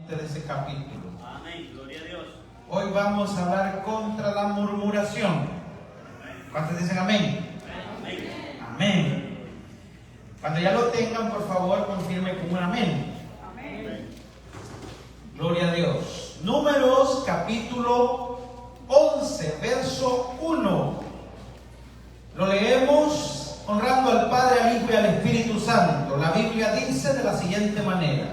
de ese capítulo. Amén, gloria a Dios. Hoy vamos a hablar contra la murmuración. ¿Cuántos dicen amén? Amén. Amén. Cuando ya lo tengan, por favor, confirme con un amén. Amén. Gloria a Dios. Números capítulo 11, verso 1. Lo leemos honrando al Padre, al Hijo y al Espíritu Santo. La Biblia dice de la siguiente manera: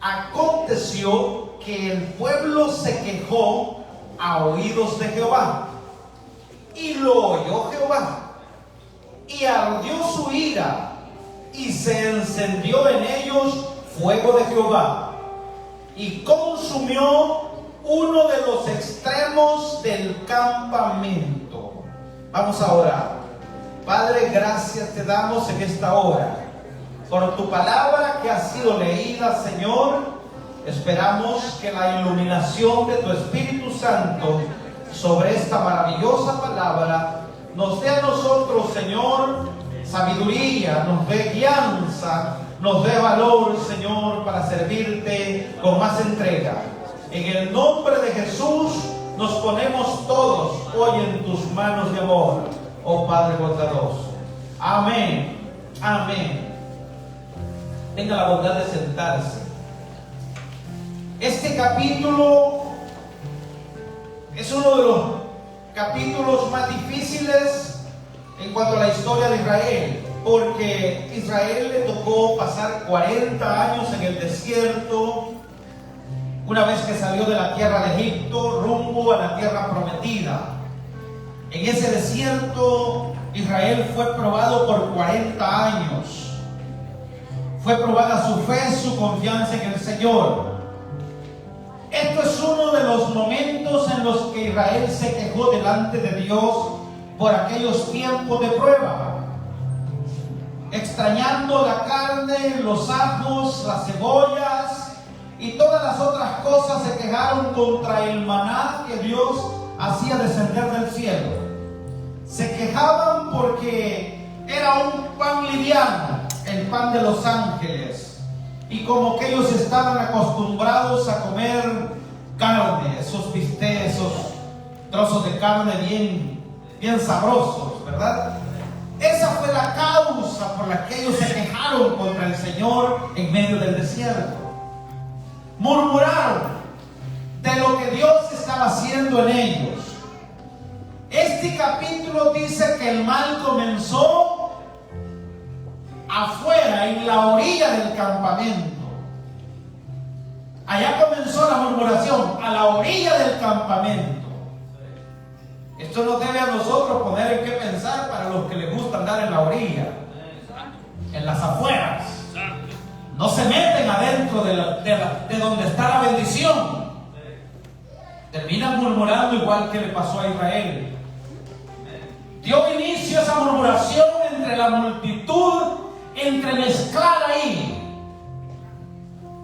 aconteció que el pueblo se quejó a oídos de Jehová, y lo oyó Jehová, y ardió su ira, y se encendió en ellos fuego de Jehová, y consumió uno de los extremos del campamento. Vamos a orar. Padre, gracias te damos en esta hora por tu palabra que ha sido leída, Señor. Esperamos que la iluminación de tu Espíritu Santo sobre esta maravillosa palabra nos dé a nosotros, Señor, sabiduría, nos dé guianza, nos dé valor, Señor, para servirte con más entrega. En el nombre de Jesús nos ponemos todos hoy en tus manos de amor, oh Padre bondadoso. Amén. Amén. Tenga la bondad de sentarse. Este capítulo es uno de los capítulos más difíciles en cuanto a la historia de Israel, porque Israel le tocó pasar 40 años en el desierto, una vez que salió de la tierra de Egipto rumbo a la tierra prometida. En ese desierto Israel fue probado por 40 años. Fue probada su fe, su confianza en el Señor. Esto es uno de los momentos en los que Israel se quejó delante de Dios por aquellos tiempos de prueba, extrañando la carne, los ajos, las cebollas y todas las otras cosas. Se quejaron contra el maná que Dios hacía descender del cielo. Se quejaban porque era un pan liviano, el pan de los ángeles. Y como que ellos estaban acostumbrados a comer carne, esos bistecs, esos trozos de carne bien sabrosos, ¿verdad? Esa fue la causa por la que ellos se quejaron contra el Señor en medio del desierto. Murmuraron de lo que Dios estaba haciendo en ellos. Este capítulo dice que el mal comenzó afuera, en la orilla del campamento. Allá comenzó la murmuración, a la orilla del campamento. Esto nos debe a nosotros poner en qué pensar para los que les gusta andar en la orilla, en las afueras. No se meten adentro de donde está la bendición. Terminan murmurando igual que le pasó a Israel. Dio inicio a esa murmuración entre la multitud, entremezclada ahí.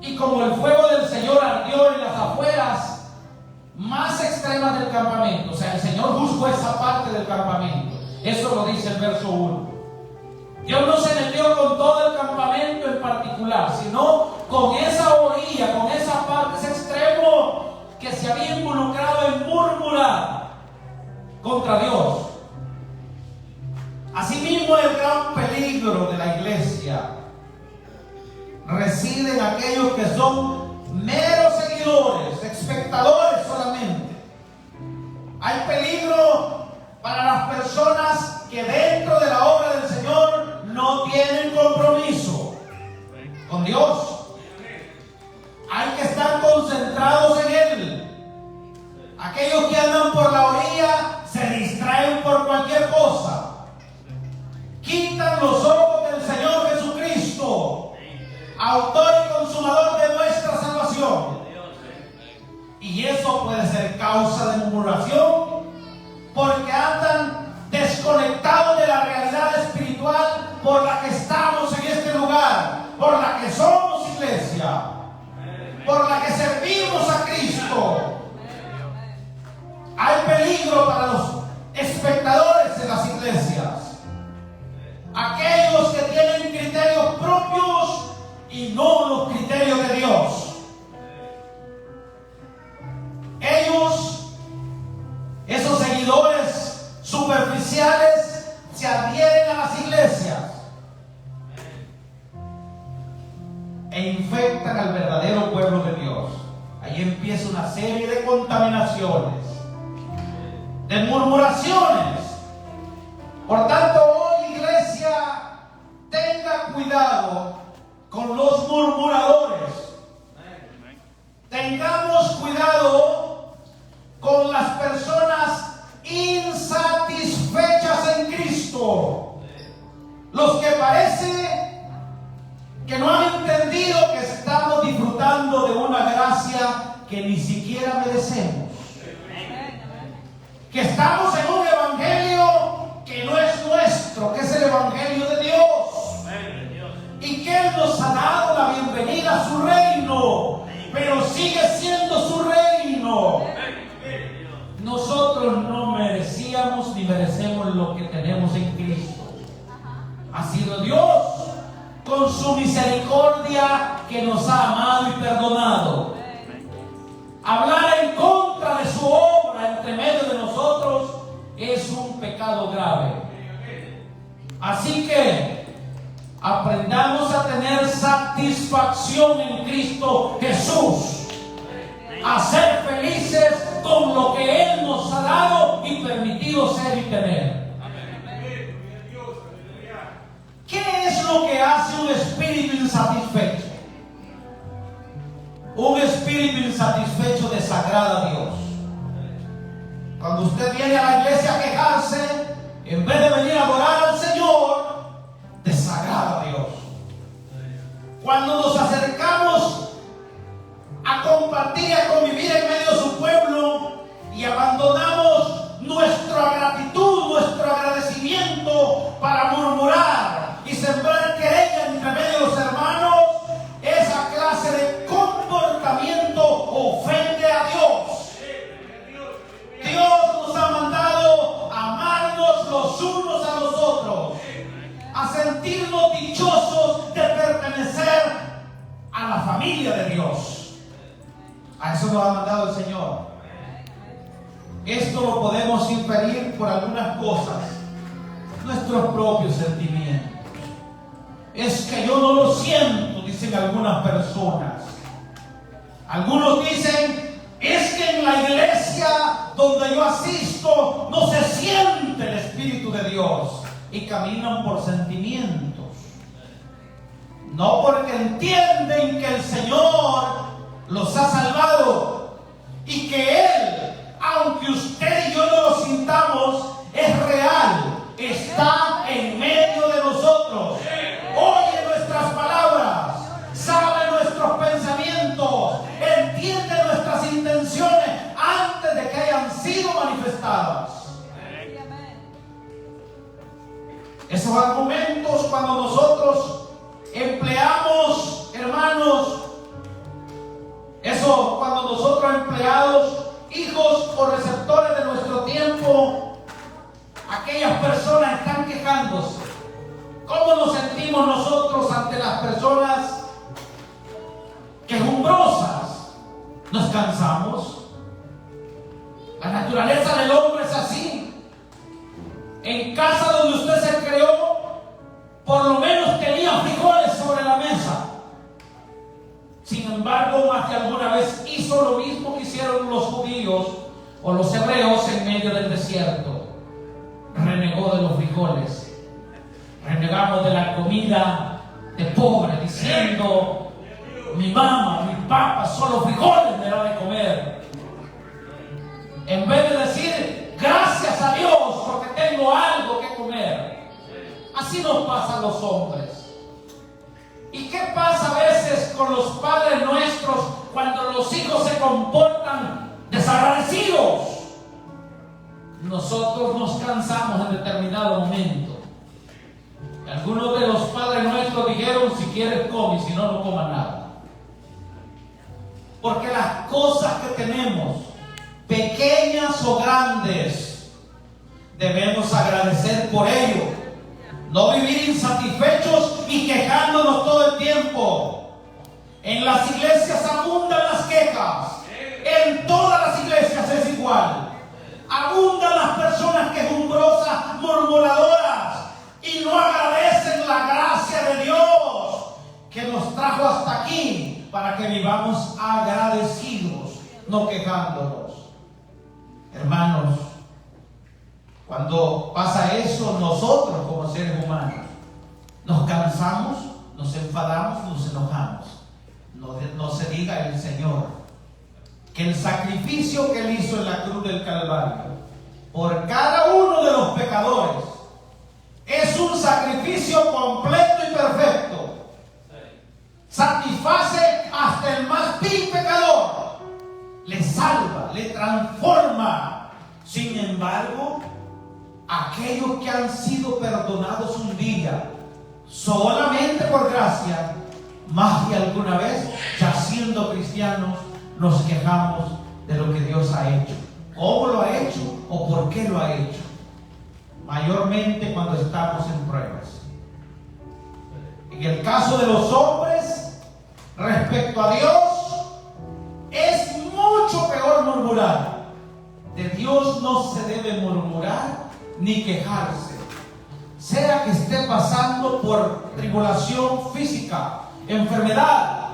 Y como el fuego del Señor ardió en las afueras más extremas del campamento, o sea, el Señor buscó esa parte del campamento. Eso lo dice el verso 1. Dios no se metió con todo el campamento en particular, sino con esa orilla, con esa parte, ese extremo que se había involucrado en murmurar contra Dios. Asimismo, el gran peligro de la iglesia reside en aquellos que son meros seguidores, espectadores solamente. Hay peligro para las personas que dentro de la obra del Señor no tienen compromiso con Dios. Hay que estar concentrados en Él. Aquellos que andan por la orilla se distraen por cualquier cosa. Quitan los ojos del Señor Jesucristo, autor y consumador de nuestra salvación. Y eso puede ser causa de murmuración, porque andan desconectados de la realidad espiritual por la que estamos en este lugar, por la que somos iglesia, por la que servimos a Cristo. Hay peligro para los espectadores de las iglesias, aquellos que tienen criterios propios y no los criterios de Dios. empieza una serie de contaminaciones, de murmuraciones. Por tanto, hoy, iglesia, tenga cuidado con los murmuradores. Tengamos cuidado con las personas insatisfechas en Cristo. Los que parece que no han entendido que estamos disfrutando de una gracia que ni siquiera merecemos. Que estamos en un evangelio que no es nuestro, que es el evangelio de Dios. Y que Él nos ha dado la bienvenida a su reino, pero sigue siendo su reino. Nosotros no merecíamos ni merecemos lo que tenemos en Cristo. Ha sido Dios, con su misericordia, que nos ha amado y perdonado. Hablar en contra de su obra entre medio de nosotros es un pecado grave. Así que aprendamos a tener satisfacción en Cristo Jesús, a ser felices con lo que Él nos ha dado y permitido ser y tener. ¿Qué es lo que hace un espíritu insatisfecho? Un espíritu insatisfecho desagrada a Dios. Cuando usted viene a la iglesia a quejarse, en vez de venir a adorar al Señor, desagrada a Dios. Cuando nos acercamos a compartir y a convivir en medio de su pueblo y abandonamos nuestra gratitud, nuestro agradecimiento para murmurar y sembrar querella entre medio de los hermanos, esa clase de comportamiento ofende a Dios. Dios nos ha mandado a amarnos los unos a los otros, a sentirnos dichosos de pertenecer a la familia de Dios. A eso nos ha mandado el Señor. Esto lo podemos inferir por algunas cosas, nuestros propios sentimientos. Es que yo no lo siento, dicen algunas personas. Algunos dicen, es que en la iglesia donde yo asisto no se siente el Espíritu de Dios, y caminan por sentimientos, no porque entienden que el Señor los ha salvado y que Él, aunque usted y yo no lo sintamos, es real, está en medio de nosotros, oye nuestras palabras, sabe nuestros pensamientos, entiende nuestras intenciones antes de que hayan sido manifestadas. Esos argumentos, cuando nosotros empleamos, hermanos, eso cuando nosotros empleados, hijos o receptores de nuestro tiempo, aquellas personas están quejándose. ¿Cómo nos sentimos nosotros ante las personas quejumbrosas? Nos cansamos. La naturaleza del hombre es así. En casa donde usted se creó, por lo menos tenía frijoles sobre la mesa. Sin embargo, más de alguna vez hizo lo mismo que hicieron los judíos o los hebreos en medio del desierto. Renegó de los frijoles. Renegamos de la comida de pobre, diciendo, mi mamá, mi papá, solo frijoles me da de comer. En vez de decir, gracias a Dios porque tengo algo que comer. Así nos pasa a los hombres. ¿Y qué pasa a veces con los padres nuestros cuando los hijos se comportan desagradecidos? Nosotros nos cansamos en determinado momento. Algunos de los padres nuestros dijeron, si quieres come, si no, no comas nada. Porque las cosas que tenemos, pequeñas o grandes, debemos agradecer por ello. No vivir insatisfechos y quejándonos todo el tiempo. En las iglesias abundan las quejas. En todas las iglesias es igual. Abundan las personas quejumbrosas, murmuradoras, y no agradecen la gracia de Dios que nos trajo hasta aquí para que vivamos agradecidos no quejándonos. Hermanos, cuando pasa eso, nosotros como seres humanos nos cansamos, nos enfadamos, nos enojamos. No se diga el Señor que el sacrificio que Él hizo en la cruz del Calvario por cada uno de los pecadores es un sacrificio completo y perfecto. Satisface hasta el más vil pecador. Le salva, le transforma. Sin embargo, aquellos que han sido perdonados un día solamente por gracia, más de alguna vez, ya siendo cristianos, nos quejamos de lo que Dios ha hecho. ¿Cómo lo ha hecho o por qué lo ha hecho? Mayormente cuando estamos en pruebas. En el caso de los hombres, respecto a Dios, es mucho peor murmurar. De Dios no se debe murmurar ni quejarse. Sea que esté pasando por tribulación física, enfermedad,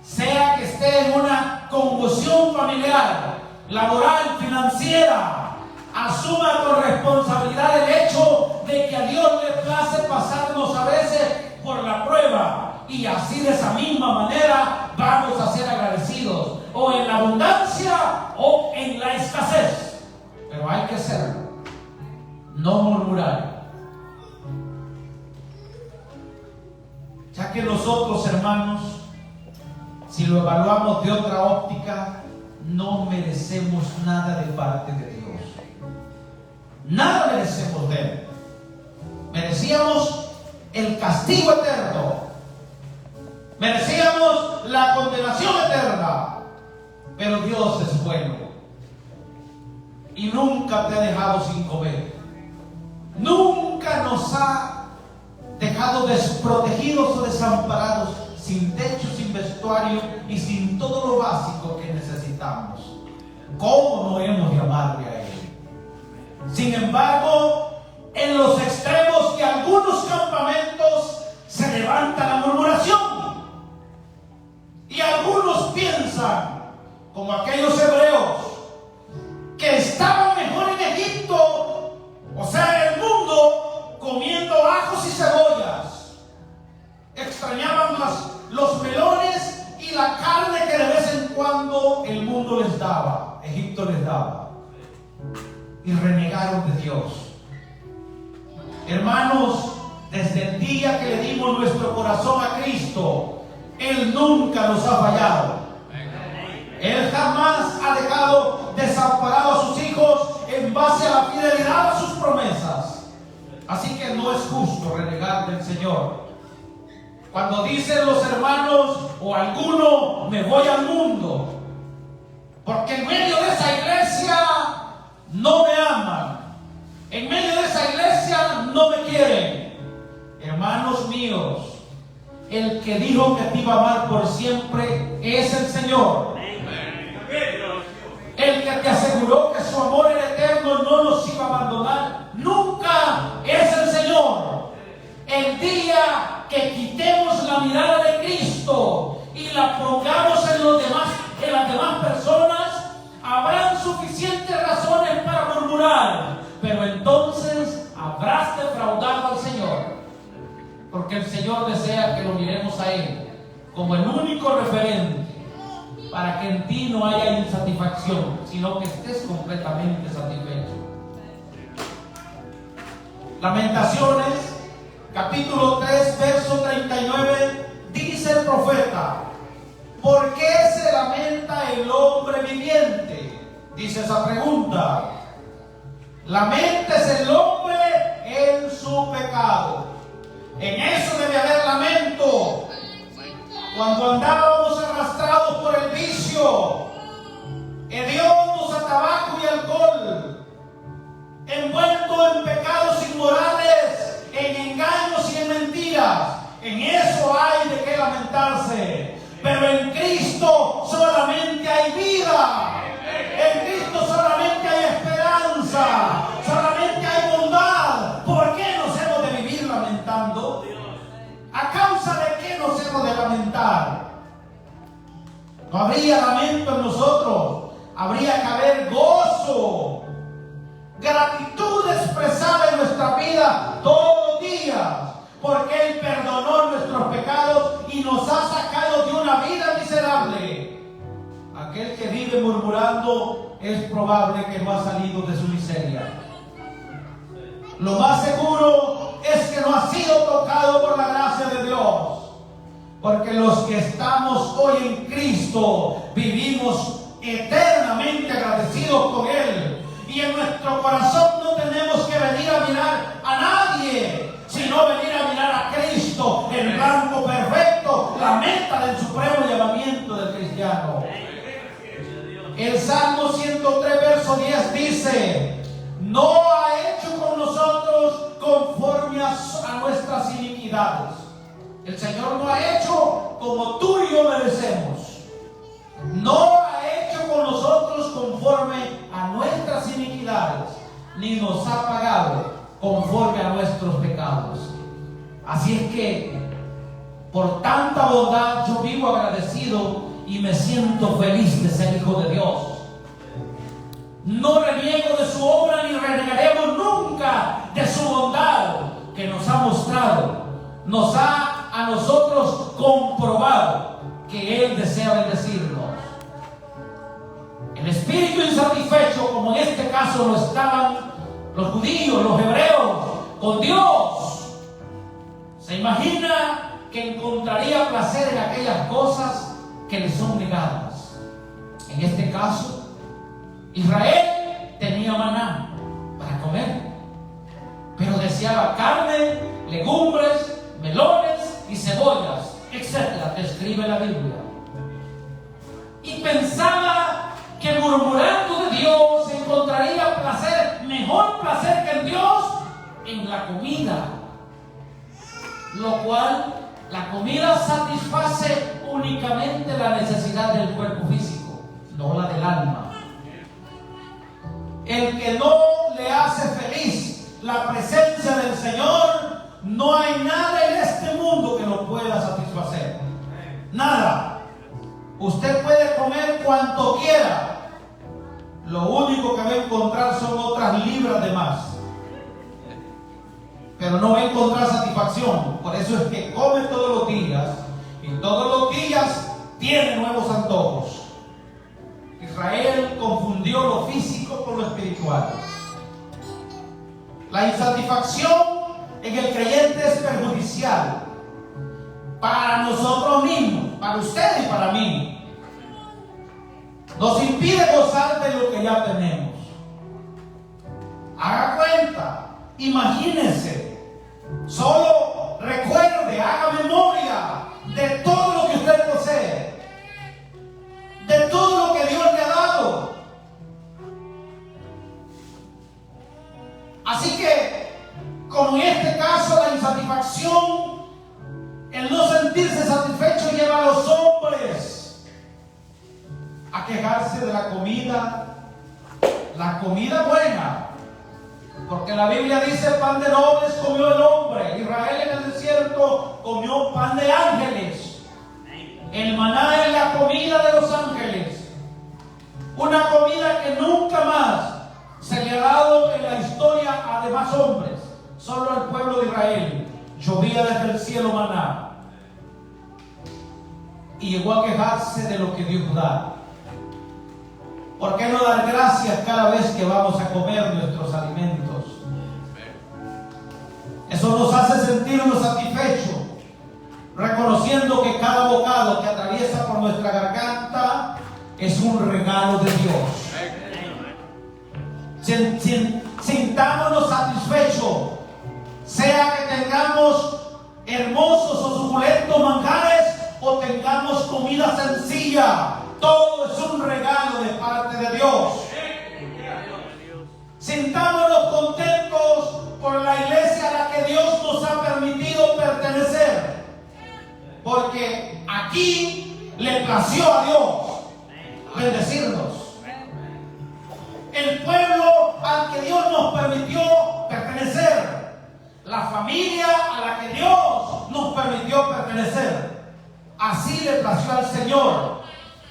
sea que esté en una conmoción familiar, laboral, financiera, asuma con responsabilidad el hecho de que a Dios le place pasarnos a veces por la prueba, y así de esa misma manera vamos a ser agradecidos, o en la abundancia o en la escasez. Pero hay que hacerlo, no murmurar. Ya que nosotros, hermanos, si lo evaluamos de otra óptica, no merecemos nada de parte de Dios. Nada merecemos de Él. Merecíamos el castigo eterno. Merecíamos la condenación eterna. Pero Dios es bueno. Y nunca te ha dejado sin comer. Nunca nos ha dejado desprotegidos o desamparados, sin techo, sin vestuario y sin todo lo básico que necesitamos. ¿Cómo no hemos de amarle a Él? Sin embargo, en los extremos de algunos campamentos se levanta la murmuración. Y algunos piensan, como aquellos hebreos, que estaban mejor en Egipto, o sea, en el mundo, comiendo ajos y cebollas. Extrañaban los melones y la carne que de vez en cuando el mundo les daba, Egipto les daba. Y renegaron de Dios. Hermanos, desde el día que le dimos nuestro corazón a Cristo, Él nunca nos ha fallado. Él jamás ha dejado desamparados a sus hijos en base a la fidelidad a sus promesas. Así que no es justo renegar del Señor. Cuando dicen los hermanos o alguno, me voy al mundo, porque en medio de esa iglesia no me aman, en medio de esa iglesia no me quieren. Hermanos míos, el que dijo que te iba a amar por siempre es el Señor. El que te aseguró que su amor era eterno, no nos iba a abandonar nunca, es el Señor. El día que quitemos la mirada de Cristo y la pongamos en las demás personas, habrán suficientes razones para murmurar, pero entonces habrás defraudado al Señor, porque el Señor desea que lo miremos a Él como el único referente, para que en ti no haya insatisfacción, sino que estés completamente satisfecho. Lamentaciones, capítulo 3, verso 39, dice el profeta: ¿por qué se lamenta el hombre viviente? Dice esa pregunta. Laméntese el hombre en su pecado. En eso debe haber lamento. Cuando andábamos arrastrados por el vicio, hediondos a tabaco y alcohol, envueltos en pecados inmorales, en engaños y en mentiras, en eso hay de qué lamentarse. Pero en Cristo solamente hay vida. En Cristo solamente hay esperanza. Solamente hay bondad. ¿Por qué nos hemos de vivir lamentando? ¿A causa de qué nos hemos de lamentar? No habría lamento en nosotros habría que haber gozo, gratitud expresada en nuestra vida todos los días, porque Él perdonó nuestros pecados y nos ha sacado de una vida miserable. Aquel que vive murmurando es probable que no ha salido de su miseria. Lo más seguro es que no ha sido tocado por la gracia de Dios, porque los que estamos hoy en Cristo vivimos eternamente agradecidos con Él, y en nuestro corazón no tenemos que venir a mirar a nadie, sino venir a mirar a Cristo, el blanco perfecto, la meta del supremo llamamiento del cristiano. El Salmo 103 verso 10 dice: no ha hecho con nosotros conforme a nuestras iniquidades. El Señor no ha hecho como tú y yo merecemos. No ha hecho con nosotros conforme a nuestras iniquidades, ni nos ha pagado conforme a nuestros pecados. Así es que por tanta bondad yo vivo agradecido y me siento feliz de ser hijo de Dios. No reniego de su obra ni renegaremos nunca de su bondad que nos ha mostrado. Nos ha a nosotros comprobado que Él desea bendecirnos. El espíritu insatisfecho, como en este caso lo estaban los judíos, los hebreos, con Dios, se imagina que encontraría placer en aquellas cosas que le son negadas. En este caso, Israel tenía maná para comer, pero deseaba carne, legumbres, melones y cebollas, etcétera, describe la Biblia. Y pensaba que murmurando de Dios encontraría placer, mejor placer que en Dios, en la comida, lo cual la comida satisface únicamente la necesidad del cuerpo físico, no la del alma. El que no le hace feliz la presencia del Señor, no hay nada en este mundo que lo pueda satisfacer. Nada. Usted puede comer cuanto quiera, lo único que va a encontrar son otras libras de más, pero no va a encontrar satisfacción. Por eso es que come todos los días, y todos los días tiene nuevos antojos. Israel confundió lo físico con lo espiritual. La insatisfacción en el creyente es perjudicial para nosotros mismos, para usted y para mí. Nos impide gozar de lo que ya tenemos. Haga cuenta, imagínense, solo recuerde, haga memoria de todo lo que usted posee, de todo lo que Dios le ha dado. Así que, como en este caso, la insatisfacción, el no sentirse satisfecho, lleva a los hombres a quejarse de la comida buena, porque la Biblia dice: pan de nobles comió el hombre. Israel en el desierto comió pan de ángeles. El maná es la comida de los ángeles, una comida que nunca más se le ha dado en la historia a demás hombres, solo al pueblo de Israel. Llovía desde el cielo maná, y llegó a quejarse de lo que Dios da. ¿Por qué no dar gracias cada vez que vamos a comer nuestros alimentos? Eso nos hace sentirnos satisfechos, reconociendo que cada bocado que atraviesa por nuestra garganta es un regalo de Dios. Sintámonos satisfechos, sea que tengamos hermosos o suculentos manjares o tengamos comida sencilla. Todo es un regalo de parte de Dios. Sintámonos contentos por la iglesia a la que Dios nos ha permitido pertenecer, porque aquí le plació a Dios bendecirnos. El pueblo al que Dios nos permitió pertenecer, la familia a la que Dios nos permitió pertenecer, así le plació al Señor.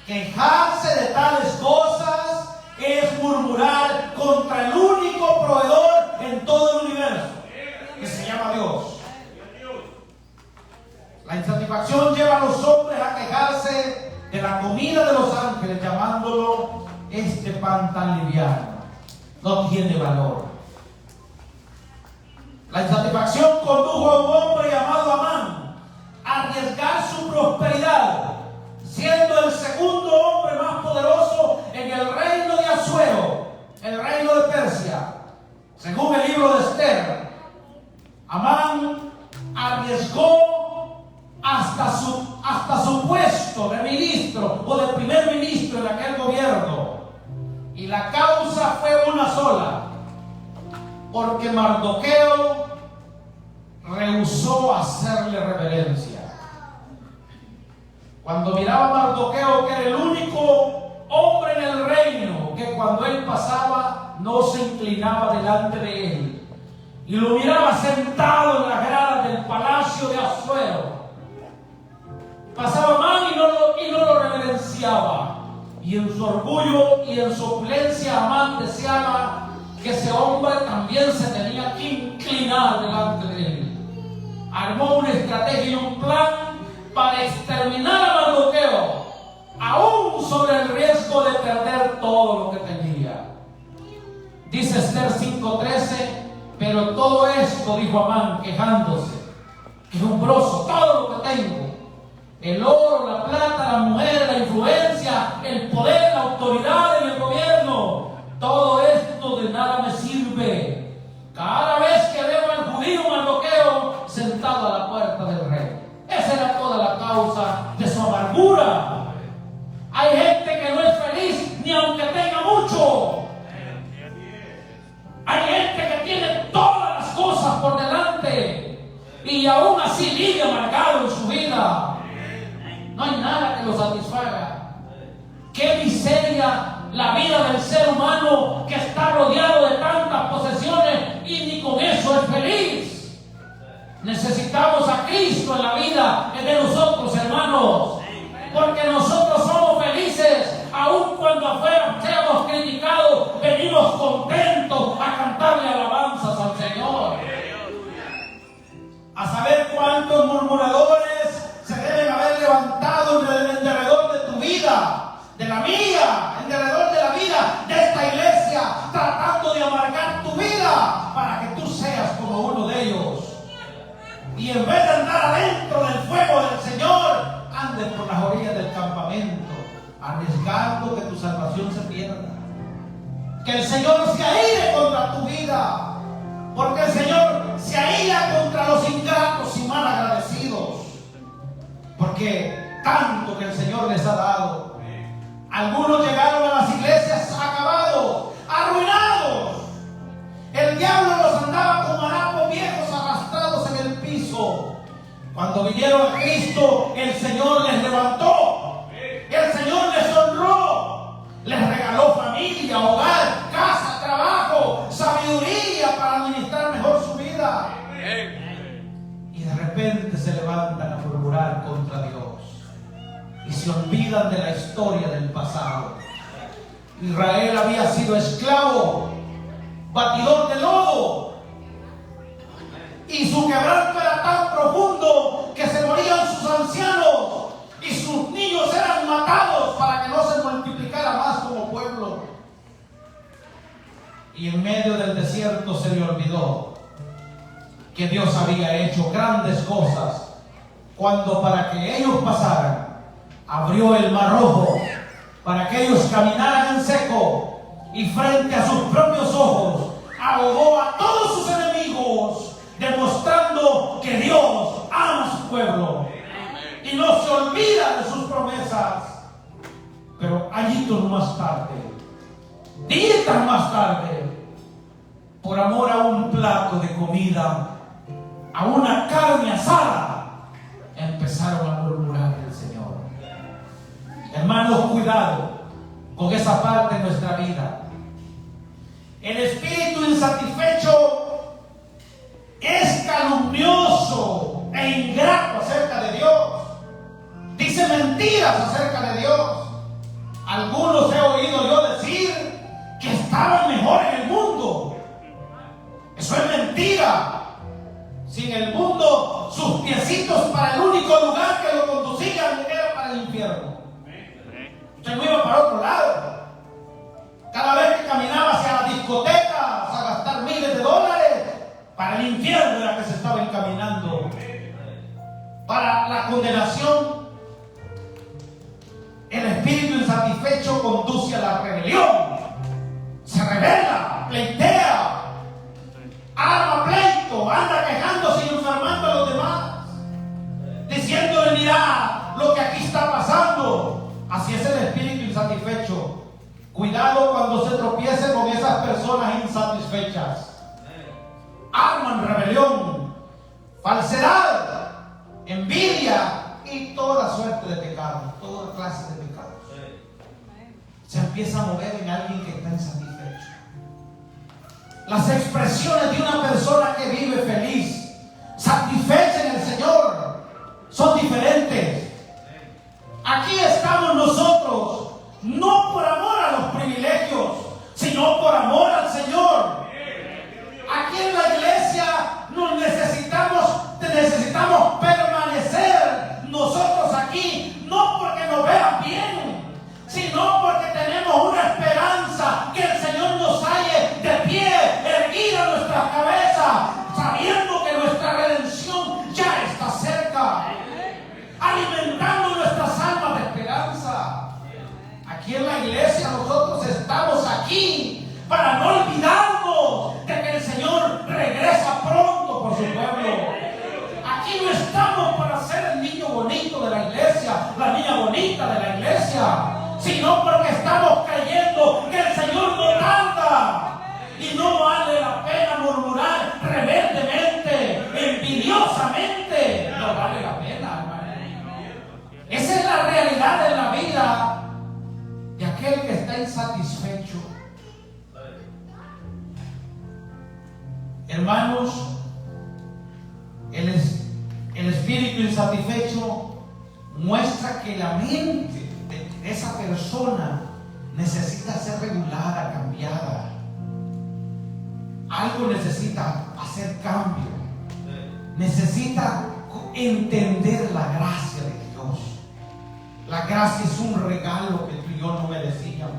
Quejarse de tales cosas es murmurar contra el único proveedor en todo el universo, que se llama Dios. La insatisfacción lleva a los hombres a quejarse de la comida de los ángeles, llamándolo este pan tan liviano. No tiene valor. La insatisfacción condujo a un hombre llamado Amán a arriesgar su prosperidad, siendo el segundo hombre más poderoso en el reino de Asuero, el reino de Persia. Según el libro de Esther, Amán arriesgó hasta su puesto de ministro o de primer ministro en aquel gobierno. Y la causa fue una sola, porque Mardoqueo rehusó hacerle reverencia. Cuando miraba a Mardoqueo, que era el único hombre en el reino que cuando él pasaba no se inclinaba delante de él, y lo miraba sentado en las gradas del palacio de Asuero, pasaba mal y no lo reverenciaba. Y en su orgullo y en su opulencia, Amán deseaba que ese hombre también se tenía que inclinar delante de él. Armó una estrategia y un plan para exterminar a Mardoqueo, aún sobre el riesgo de perder todo lo que tenía. Dice Esther 5:13, pero todo esto, dijo Amán, quejándose, quejumbroso, todo lo que tengo, el oro, la plata, la mujer, la influencia, el poder, la autoridad en el gobierno, todo esto de nada me sirve cada vez que veo al judío Mardoqueo sentado a la puerta del rey. Esa era toda la causa de su amargura. Hay gente que no es feliz ni aunque tenga mucho. Hay gente que tiene todas las cosas por delante y aún así vive amargado en su vida. No hay nada que lo satisfaga. Qué miseria la vida del ser humano que está rodeado de tantas posesiones y ni con eso es feliz. Necesitamos a Cristo en la vida de nosotros, hermanos, porque nosotros somos felices aun cuando afuera seamos criticados. Venimos contentos a cantarle alabanzas al Señor. A saber cuántos murmuradores se deben haber levantado en derredor de tu vida, de la mía, en derredor de la vida de esta iglesia, tratando de amargar tu vida para que tú seas como uno de ellos. Y en vez de andar adentro del fuego del Señor, andes por las orillas del campamento, arriesgando que tu salvación se pierda. Que el Señor se aire contra tu vida, porque el Señor se aira contra los ingratos y mal agradecidos. Porque tanto que el Señor les ha dado. Algunos llegaron a las iglesias acabados, arruinados. El diablo los andaba como harapos viejos arrastrados en el piso. Cuando vinieron a Cristo, el Señor les levantó. El Señor les honró. Les regaló familia, hogar, casa, trabajo, sabiduría para administrar mejor su vida. Y de repente se levantan a murmurar contra Dios y se olvidan de la historia del pasado. Israel había sido esclavo, batidor de lodo, y su quebranto era tan profundo que se morían sus ancianos y sus niños eran matados para que no se multiplicara más como pueblo. Y en medio del desierto se le olvidó que Dios había hecho grandes cosas cuando, para que ellos pasaran, abrió el mar rojo para que ellos caminaran en seco, y frente a sus propios ojos ahogó a todos sus enemigos, demostrando que Dios ama a su pueblo y no se olvida de sus promesas. Pero añitos más tarde, días más tarde, por amor a un plato de comida, a una carne asada, empezaron a murmurar del Señor. Hermanos, cuidado con esa parte de nuestra vida. El espíritu insatisfecho es calumnioso e ingrato acerca de Dios. Dice mentiras acerca de Dios. Algunos he oído yo decir Cuidado cuando se tropiece con esas personas insatisfechas. Arman rebelión, falsedad, envidia y toda suerte de pecados, toda clase de pecados. Se empieza a mover en alguien que está insatisfecho. Las expresiones de una persona que vive feliz, satisfecha en el Señor, son diferentes. Aquí estamos nosotros, no por amor a los privilegios, sino por amor al Señor. Aquí en la iglesia necesitamos permanecer nosotros aquí, no porque nos vean bien, sino porque tenemos una esperanza que el Señor nos halle de pie, erguida nuestra cabeza, sabiendo que nuestra redención ya está cerca, alimentando nuestras almas de esperanza. Aquí en la iglesia nosotros estamos aquí para no olvidarnos de que el Señor regresa pronto por su pueblo. Aquí no estamos para ser el niño bonito de la iglesia, la niña bonita de la iglesia, sino porque estamos creyendo que el Señor no tarda y no vale la pena murmurar rebeldemente, envidiosamente. No vale la pena, hermano. Esa es la realidad de la vida de aquel que está insatisfecho. Hermanos, el espíritu insatisfecho muestra que la mente de esa persona necesita ser regulada, cambiada. Algo necesita hacer cambio. Necesita entender la gracia de Dios. La gracia es un regalo que tú y yo no merecíamos.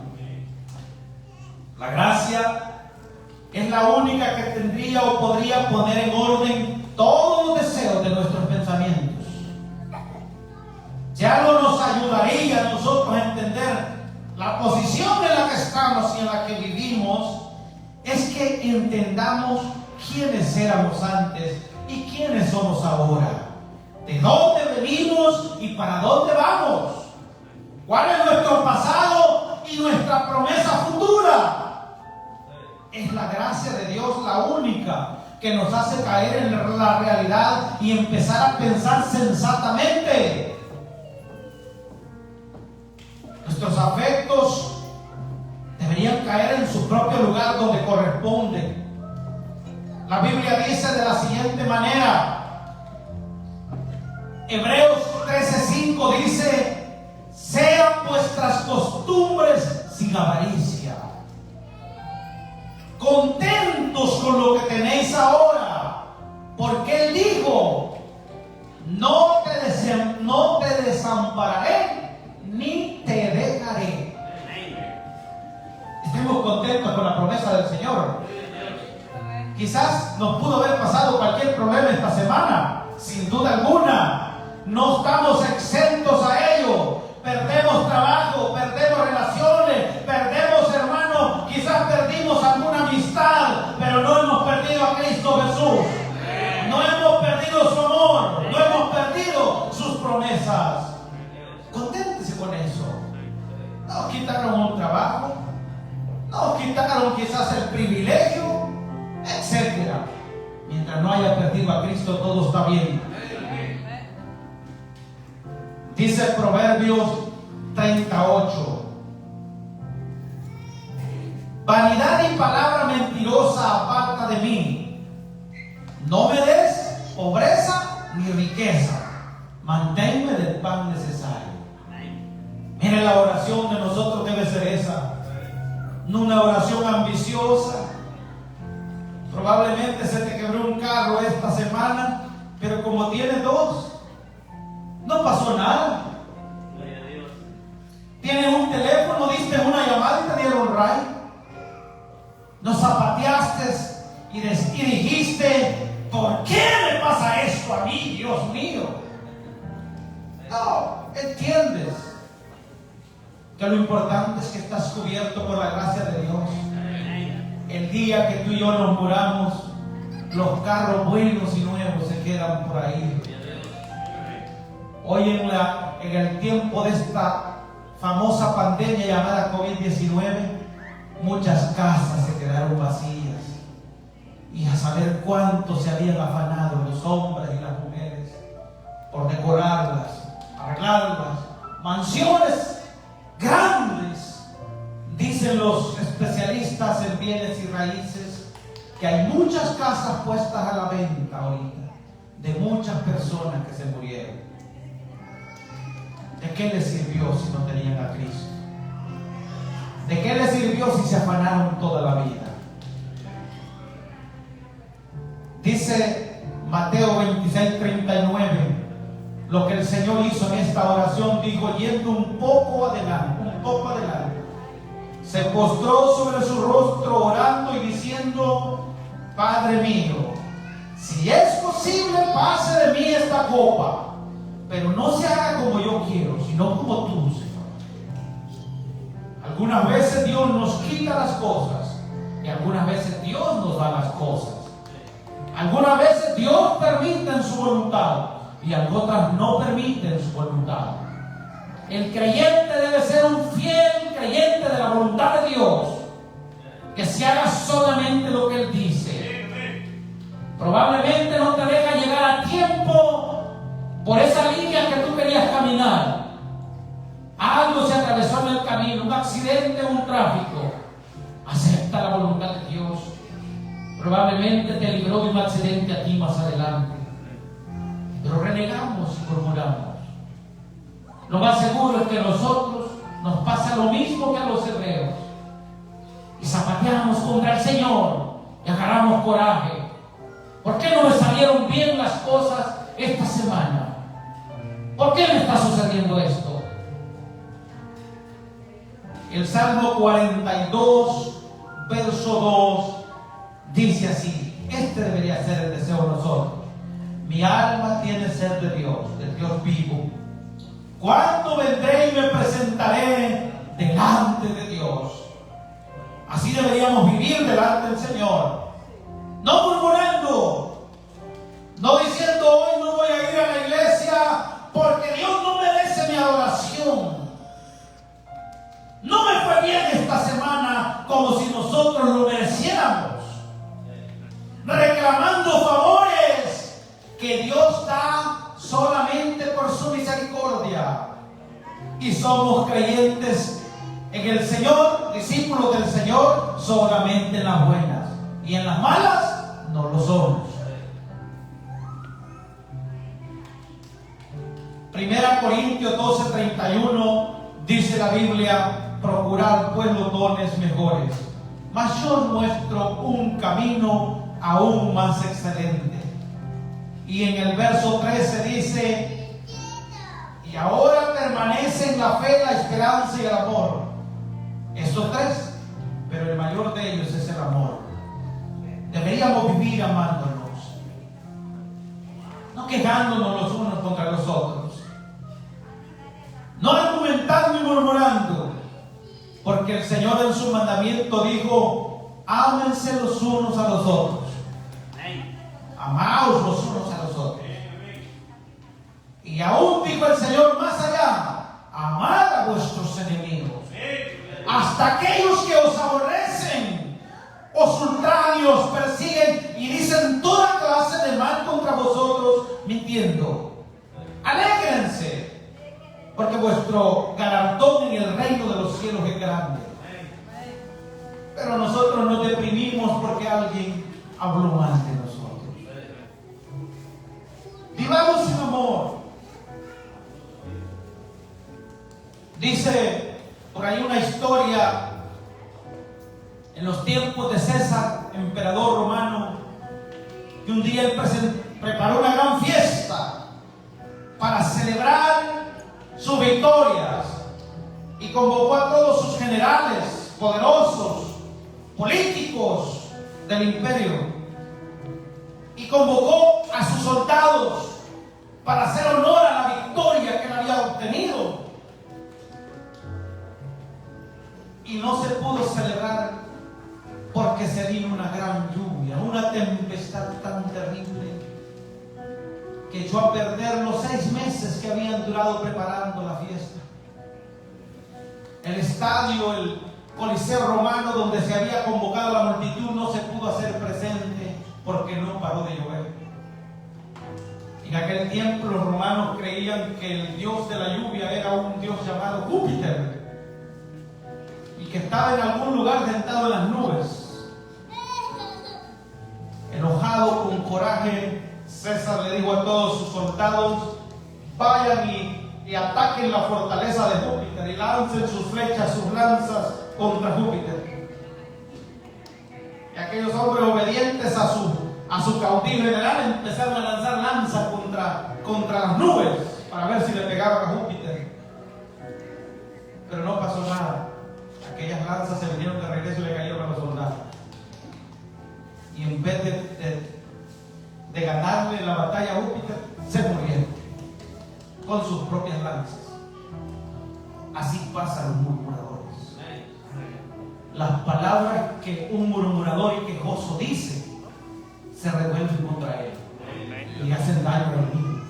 La gracia es la única que tendría o podría poner en orden todos los deseos de nuestros pensamientos. Ya no nos ayudaría a nosotros a entender la posición en la que estamos y en la que vivimos, es que entendamos quiénes éramos antes y quiénes somos ahora, de dónde venimos y para dónde vamos, cuál es nuestro pasado y nuestra promesa futura. Es la gracia de Dios la única que nos hace caer en la realidad y empezar a pensar sensatamente. Nuestros afectos deberían caer en su propio lugar donde corresponde. La Biblia dice de la siguiente manera, Hebreos 13:5 dice: sean vuestras costumbres sin avaricia, contentos con lo que tenéis ahora, porque Él dijo: no te desampararé ni te dejaré. Estemos contentos con la promesa del Señor. Quizás nos pudo haber pasado cualquier problema esta semana, sin duda alguna. No estamos exentos a ello. Perdemos trabajo, perdemos relaciones, perdemos hermanos, quizás perdimos alguna amistad, pero no hemos perdido a Cristo Jesús. No hemos perdido su amor, no hemos perdido sus promesas. Conténtese con eso. Nos quitaron un trabajo, nos quitaron quizás el privilegio, etcétera. Mientras no haya perdido a Cristo, todo está bien. Dice Proverbios 38: vanidad y palabra mentirosa aparta de mí. No me des pobreza ni riqueza, manténme del pan necesario. Miren, la oración de nosotros debe ser esa, no una oración ambiciosa. Probablemente se te quebró un carro esta semana, pero como tienes dos, no pasó nada. Tienes un teléfono, diste una llamada y te dieron ray. No zapateaste y dijiste: ¿por qué me pasa esto a mí, Dios mío? No, entiendes que lo importante es que estás cubierto por la gracia de Dios. El día que tú y yo nos muramos, los carros buenos y nuevos se quedan por ahí. Hoy en el tiempo de esta famosa pandemia llamada COVID-19, muchas casas se quedaron vacías. Y a saber cuánto se habían afanado los hombres y las mujeres por decorarlas, arreglarlas, mansiones grandes. Dicen los especialistas en bienes y raíces que hay muchas casas puestas a la venta ahorita, de muchas personas que se murieron. ¿De qué les sirvió si no tenían a Cristo? ¿De qué les sirvió si se afanaron toda la vida? Dice Mateo 26:39, lo que el Señor hizo en esta oración, dijo, yendo un poco adelante, se postró sobre su rostro orando y diciendo, Padre mío, si es posible, pase de mí esta copa, pero no se haga como yo quiero, sino como tú, Señor. Algunas veces Dios nos quita las cosas y algunas veces Dios nos da las cosas. Algunas veces Dios permite en su voluntad y otras no permiten su voluntad. El creyente debe ser un fiel creyente de la voluntad de Dios, que se haga solamente lo que Él dice. Probablemente no te deja llegar a tiempo por esa línea que tú querías caminar. Algo se atravesó en el camino, un accidente, un tráfico. Acepta la voluntad de Dios. Probablemente te libró de un accidente a ti más adelante, pero renegamos y murmuramos. Lo más seguro es que a nosotros nos pasa lo mismo que a los hebreos, y zapateamos contra el Señor y agarramos coraje. ¿Por qué no me salieron bien las cosas esta semana? ¿Por qué me está sucediendo esto? El Salmo 42, verso 2 dice así, este debería ser el deseo de nosotros. Mi alma tiene sed de Dios vivo. ¿Cuándo vendré y me presentaré delante de Dios? Así deberíamos vivir delante del Señor. No murmurando, no diciendo hoy no voy a ir a la iglesia porque Dios no merece mi adoración. No me fue bien esta semana como si nosotros lo mereciéramos. Reclamando favores que Dios da solamente por su misericordia. Y somos creyentes en el Señor, discípulos del Señor, solamente en las buenas. Y en las malas no lo somos. Primera Corintios 12:31 dice la Biblia, procurad pues los dones mejores, mas yo os muestro un camino aún más excelente. Y en el verso 13 dice, y ahora permanecen la fe, la esperanza y el amor. Estos tres, pero el mayor de ellos es el amor. Deberíamos vivir amándonos, no quejándonos los unos contra los otros, no argumentando y murmurando, porque el Señor en su mandamiento dijo, ámense los unos a los otros. Amaos los unos a los otros. Y aún dijo el Señor más allá, amad a vuestros enemigos, hasta aquellos que os aborrecen, os ultrajan y os persiguen y dicen toda clase de mal contra vosotros, mintiendo. Alégrense, porque vuestro galardón en el reino de los cielos es grande. Pero nosotros nos deprimimos porque alguien habló mal de nosotros. Vivamos en amor. Dice por ahí una historia en los tiempos de César, emperador romano, que un día él preparó una gran fiesta para celebrar sus victorias y convocó a todos sus generales poderosos, políticos del imperio, y convocó a sus soldados para hacer honor a la victoria que él había obtenido. Y no se pudo celebrar porque se vino una gran lluvia, una tempestad tan terrible que echó a perder los 6 meses que habían durado preparando la fiesta. el estadio, el Coliseo Romano, donde se había convocado la multitud, no se pudo hacer presente porque no paró de llover. En aquel tiempo los romanos creían que el dios de la lluvia era un dios llamado Júpiter y que estaba en algún lugar sentado en las nubes. Enojado, con coraje, César le dijo a todos sus soldados: vayan y ataquen la fortaleza de Júpiter y lancen sus flechas, sus lanzas contra Júpiter. Y aquellos hombres obedientes a su caudillo general empezaron a lanzar lanzas contra las nubes para ver si le pegaban a Júpiter. Pero no pasó nada. Aquellas lanzas se vinieron de regreso y le cayeron a los soldados. Y en vez de ganarle la batalla a Júpiter, se murieron con sus propias lanzas. Así pasan los murmuradores. Las palabras que un murmurador y quejoso dice se revuelven contra él y hacen daño al mismo.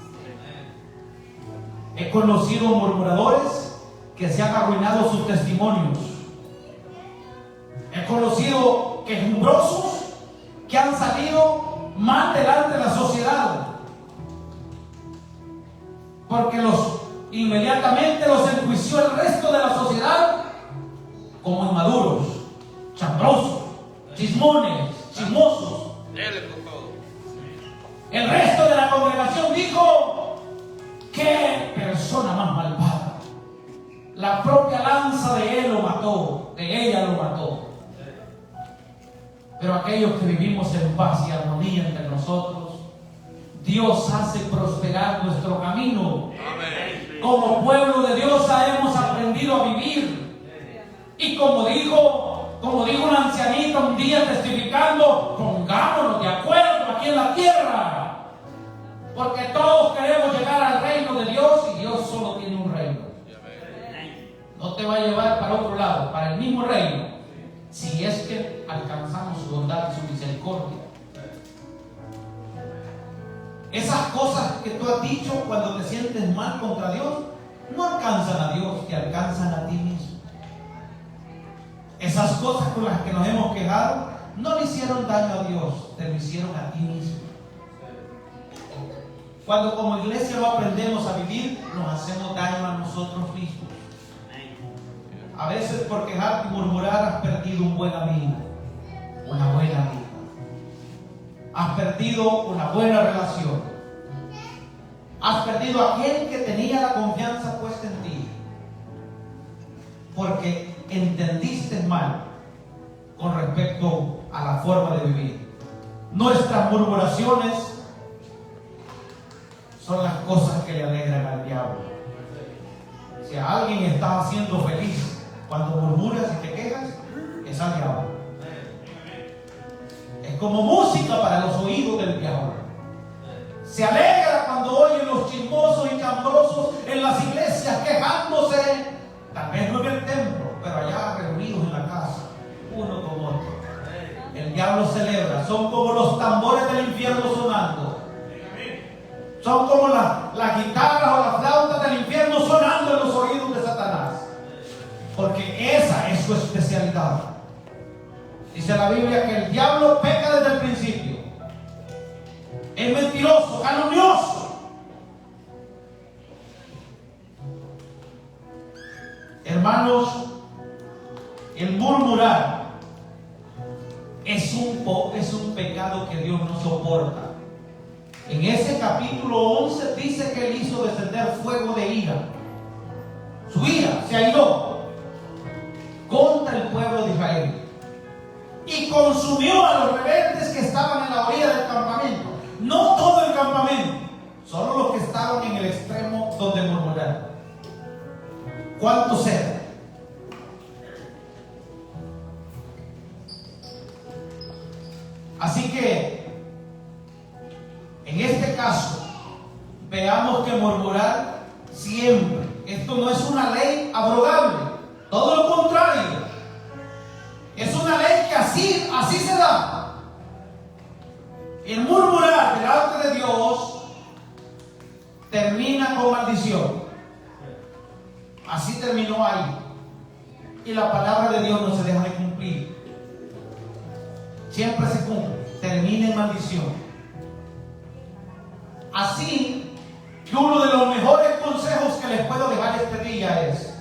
He conocido murmuradores que se han arruinado sus testimonios. He conocido quejumbrosos que han salido mal delante de la sociedad, porque inmediatamente los enjuició el resto de la sociedad como inmaduros, chambrosos, chismones, chismosos. El resto de la congregación dijo: qué persona más malvada. La propia lanza de él lo mató, de ella lo mató. Pero aquellos que vivimos en paz y armonía entre nosotros, Dios hace prosperar nuestro camino. Amén. Como pueblo de Dios hemos aprendido a vivir. Y como dijo una ancianita un día testificando: pongámonos de acuerdo aquí en la tierra, porque todos queremos llegar al reino de Dios y Dios solo tiene un reino. No te va a llevar para otro lado, para el mismo reino, si es que alcanzamos su bondad y su misericordia. Esas cosas que tú has dicho cuando te sientes mal contra Dios no alcanzan a Dios, te alcanzan a ti mismo. Esas cosas con las que nos hemos quejado no le hicieron daño a Dios, te lo hicieron a ti mismo. Cuando como iglesia no aprendemos a vivir, nos hacemos daño a nosotros mismos. A veces por quejarte y murmurar has perdido un buen amigo, una buena amiga. Has perdido una buena relación. Has perdido a aquel que tenía la confianza puesta en ti, porque entendiste mal con respecto a la forma de vivir. Nuestras murmuraciones son las cosas que le alegran al diablo. Si a alguien está haciendo feliz cuando murmuras y te quejas, es al diablo. Es como música para los oídos del diablo. Se alegra cuando oye los chismosos y chambrosos en las iglesias quejándose, tal vez no en el templo, pero allá reunidos en la casa, uno con otro. El diablo celebra, son como los tambores del infierno sonando. Son como las guitarras o las flautas del infierno sonando en los oídos de Satanás. Porque esa es su especialidad. Dice la Biblia que el diablo peca desde el principio. Es mentiroso, calumnioso. Hermanos, el murmurar es un pecado que Dios no soporta. En ese capítulo 11 dice que Él hizo descender fuego de ira. Su ira se airó contra el pueblo de Israel y consumió a los rebeldes que estaban en la orilla del campamento. No todo el campamento, solo los que estaban en el extremo donde murmuraron. ¿Cuántos eran? Así que en este caso veamos que murmurar siempre, esto no es una ley abrogable, todo lo contrario, es una ley que así se da. El murmurar delante de Dios termina con maldición. Así terminó ahí. y la palabra de Dios no se deja de cumplir. Siempre se cumple, termina en maldición. Así que uno de los mejores consejos que les puedo dejar este día es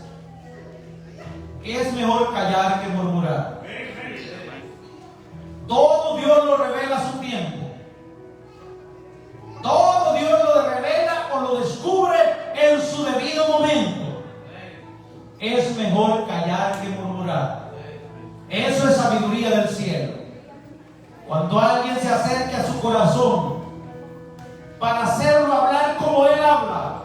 que es mejor callar que murmurar. Todo Dios lo revela a su tiempo. Todo Dios lo revela o lo descubre en su debido momento. Es mejor callar que murmurar. Eso es sabiduría del cielo. Cuando alguien se acerque a su corazón para hacerlo hablar como Él habla,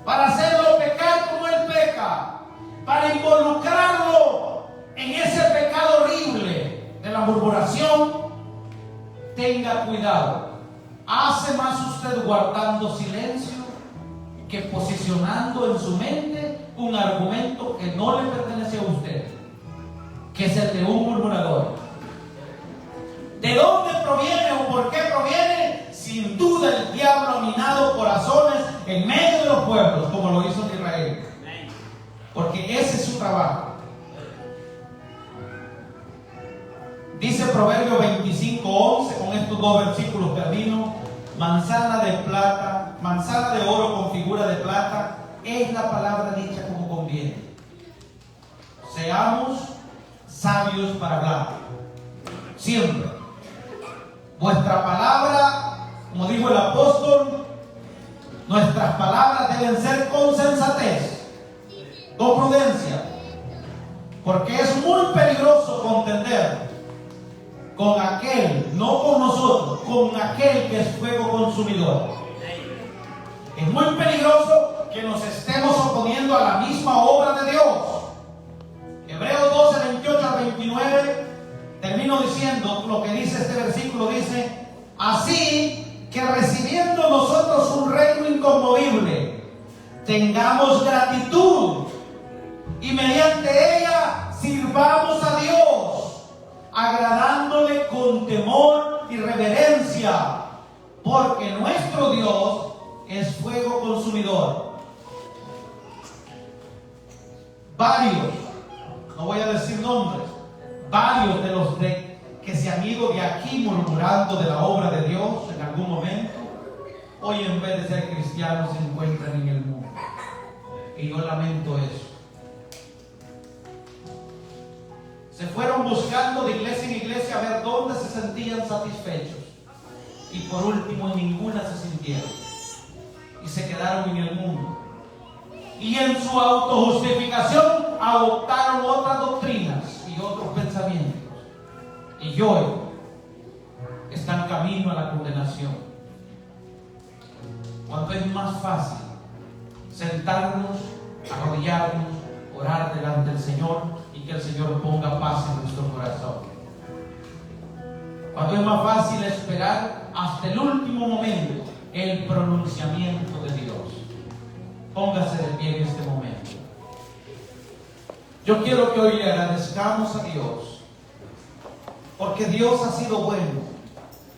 para hacerlo pecar como Él peca, para involucrarlo en ese pecado horrible de la murmuración, tenga cuidado. Hace más usted guardando silencio que posicionando en su mente un argumento que no le pertenece a usted, que es el de un murmurador. ¿De dónde proviene o por qué proviene? Sin duda el diablo ha minado corazones en medio de los pueblos, como lo hizo en Israel. Porque ese es su trabajo. Dice Proverbios 25:11, con estos dos versículos termino: manzana de plata, manzana de oro con figura de plata, es la palabra dicha como conviene. Seamos sabios para hablar. Siempre. Vuestra palabra, como dijo el apóstol, nuestras palabras deben ser con sensatez, con prudencia, porque es muy peligroso contender con aquel, no con nosotros, con aquel que es fuego consumidor. Es muy peligroso que nos estemos oponiendo a la misma obra de Dios. Hebreos 12, 28 al 29, termino diciendo lo que dice este versículo, dice: así que recibiendo nosotros un reino inconmovible, tengamos gratitud y mediante ella sirvamos a Dios, agradándole con temor y reverencia, porque nuestro Dios es fuego consumidor. Varios, no voy a decir nombres, varios de los que se han ido de aquí murmurando de la obra de Dios en algún momento, hoy en vez de ser cristianos se encuentran en el mundo. Y yo lamento eso. Se fueron buscando de iglesia en iglesia a ver dónde se sentían satisfechos. Y por último en ninguna se sintieron. Y se quedaron en el mundo. Y en su autojustificación adoptaron otras doctrinas y otros pensamientos. Y hoy están camino a la condenación. Cuando es más fácil sentarnos, arrodillarnos, orar delante del Señor y que el Señor ponga paz en nuestro corazón. Cuando es más fácil esperar hasta el último momento el pronunciamiento de Dios. Póngase de pie en este momento. Yo quiero que hoy le agradezcamos a Dios, porque Dios ha sido bueno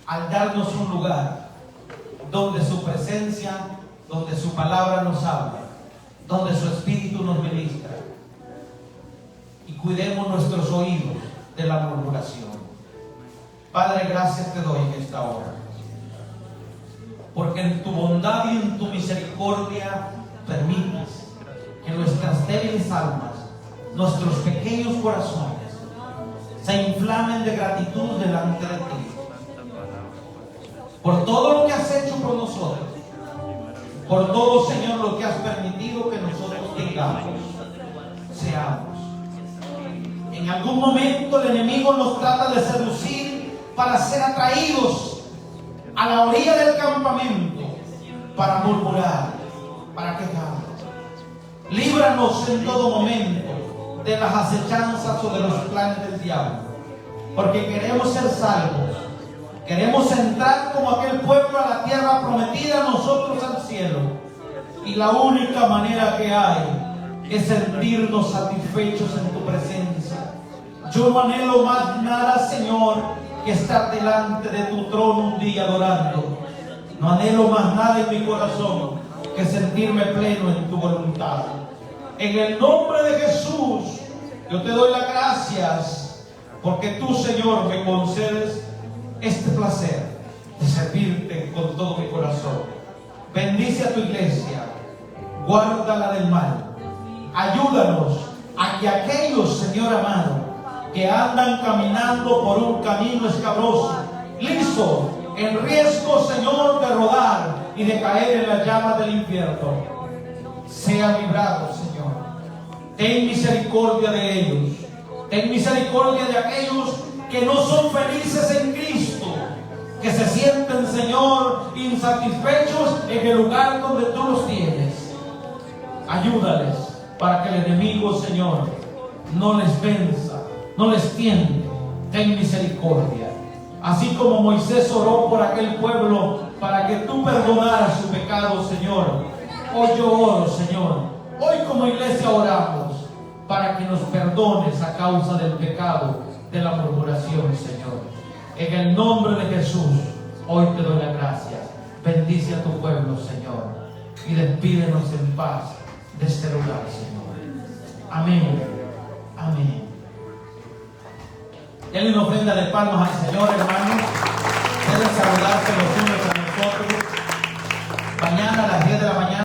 al darnos un lugar donde su presencia, donde su palabra nos habla, donde su espíritu nos ministra. Y cuidemos nuestros oídos de la murmuración. Padre, gracias te doy en esta hora, porque en tu bondad y en tu misericordia permites que nuestras débiles almas, nuestros pequeños corazones, se inflamen de gratitud delante de ti por todo lo que has hecho por nosotros, por todo, Señor, lo que has permitido que nosotros tengamos, seamos. En algún momento el enemigo nos trata de seducir para ser atraídos a la orilla del campamento, para murmurar, para quejarnos. Líbranos en todo momento de las acechanzas o de los planes del diablo, porque queremos ser salvos, queremos entrar como aquel pueblo a la tierra prometida, nosotros al cielo, y la única manera que hay es sentirnos satisfechos en tu presencia. Yo no anhelo más nada, Señor, que estar delante de tu trono un día adorando. No anhelo más nada en mi corazón que sentirme pleno en tu voluntad. En el nombre de Jesús, Yo te doy las gracias porque tú, Señor, me concedes este placer de servirte con todo mi corazón. Bendice a tu iglesia, guárdala del mal. Ayúdanos a que aquellos, Señor amado, que andan caminando por un camino escabroso, liso, en riesgo, Señor, de rodar y de caer en las llamas del infierno, sean librados, Señor. Ten misericordia de ellos. Ten misericordia de aquellos que no son felices en Cristo, que se sienten, Señor, insatisfechos en el lugar donde tú los tienes. Ayúdales para que el enemigo, Señor, no les venza, no les tiente. Ten misericordia. Así como Moisés oró por aquel pueblo para que tú perdonaras su pecado, Señor, hoy yo oro, Señor. Hoy como iglesia oramos para que nos perdones a causa del pecado de la murmuración, Señor. En el nombre de Jesús, hoy te doy las gracias. Bendice a tu pueblo, Señor, y despídenos en paz de este lugar, Señor. Amén. Amén. Denle una ofrenda de palmas al Señor, hermanos. Deben saludarse los unos a nosotros. Mañana a las 10 de la mañana.